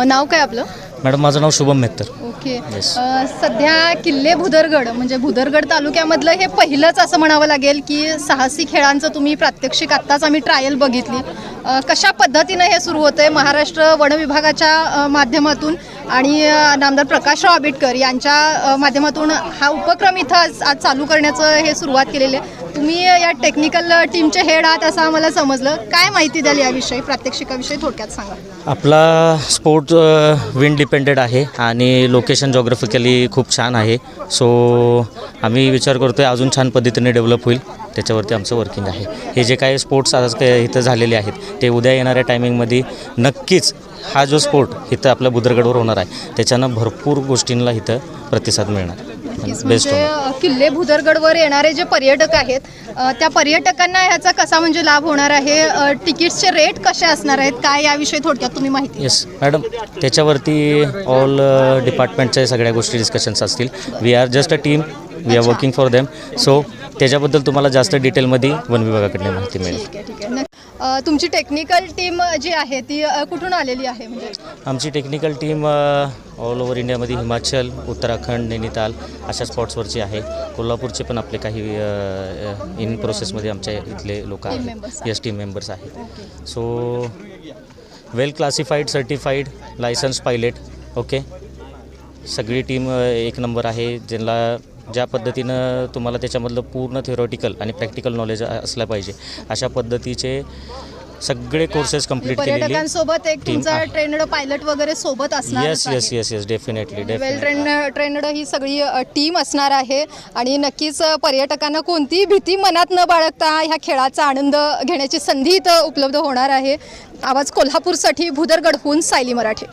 नाव काय आपलं? मॅडम माझं नाव शुभम मेहतर. ओके. Yes. सध्या किल्ले भुदरगड म्हणजे भुदरगड तालुक्यामधलं हे पहिलंच असं म्हणावं लागेल की साहसी खेळांचं तुम्ही प्रात्यक्षिक आत्ताच आम्ही ट्रायल बघितली. कशा पद्धतीनं हे सुरू होतं आहे महाराष्ट्र वन विभागाच्या माध्यमातून आणि नामदार प्रकाशराव आंबेडकर यांच्या माध्यमातून हा उपक्रम इथं आज चालू करण्याचं हे सुरुवात केलेली आहे. तुम्ही या टेक्निकल टीमचे हेड आहात असं आम्हाला समजलं. काय माहिती द्याल याविषयी, प्रात्यक्षिकाविषयी थोडक्यात सांगा. आपला स्पोर्ट विंड डिपेंडेड आहे आणि लोकेशन जॉग्राफिकली खूप छान आहे. सो आम्ही विचार करतो आहे अजून छान पद्धतीने डेव्हलप होईल, त्याच्यावरती आमचं वर्किंग आहे. हे जे काही स्पोर्ट्स आज इथं झालेले आहेत ते उद्या येणाऱ्या टायमिंगमध्ये नक्कीच हा जो स्पोर्ट इथं आपल्या भुदरगडवर होणार आहे त्याच्यानं भरपूर गोष्टींना इथं प्रतिसाद मिळणार. बेस्ट म्हणजे किल्ले भुदरगडवर येणारे जे पर्यटक आहेत त्या पर्यटकांना ह्याचा कसा म्हणजे लाभ होणार आहे, तिकीट्सचे रेट कसे असणार आहेत, काय याविषयी थोडक्यात तुम्ही माहिती. येस मॅडम, त्याच्यावरती ऑल डिपार्टमेंटच्या सगळ्या गोष्टी डिस्कशन्स असतील. We are just a team, we are working for them. So त्याच्याबद्दल तुम्हाला जास्त डिटेलमध्ये वन विभागाकडे माहिती मिळेल. ठीक आहे. तुमची टेक्निकल टीम जी आहे ती कुठून आलेली आहे? म्हणजे आमची टेक्निकल टीम ऑल ओव्हर इंडियामध्ये हिमाचल, उत्तराखंड, नैनिताल अशा स्पॉट्सवरची आहे. कोल्हापूरचे पण आपले काही इन प्रोसेसमध्ये आमच्या इथले लोक आहेत. येस, टीम मेंबर्स आहेत. So well classified, certified, licence pilot. Okay, सगळी टीम एक नंबर आहे. ज्यांना ज्या पद्धतीनं तुम्हाला त्याच्यामधलं पूर्ण थिओरिटिकल आणि प्रॅक्टिकल नॉलेज असलं पाहिजे अशा पद्धतीचे सगळे कोर्सेस कंप्लीट केलेले पर्यटकांसोबत एक तुमचा ट्रेनड पायलट वगैरे सोबत असणार. येस डेफिनेटली वेल ट्रेनड ही सगळी टीम असणार आहे आणि नक्कीच पर्यटकांना कोणतीही भीती मनात न बाळगता ह्या खेळाचा आनंद घेण्याची संधी इथं उपलब्ध होणार आहे. आवाज कोल्हापूरसाठी भुदरगडहून सायली मराठे.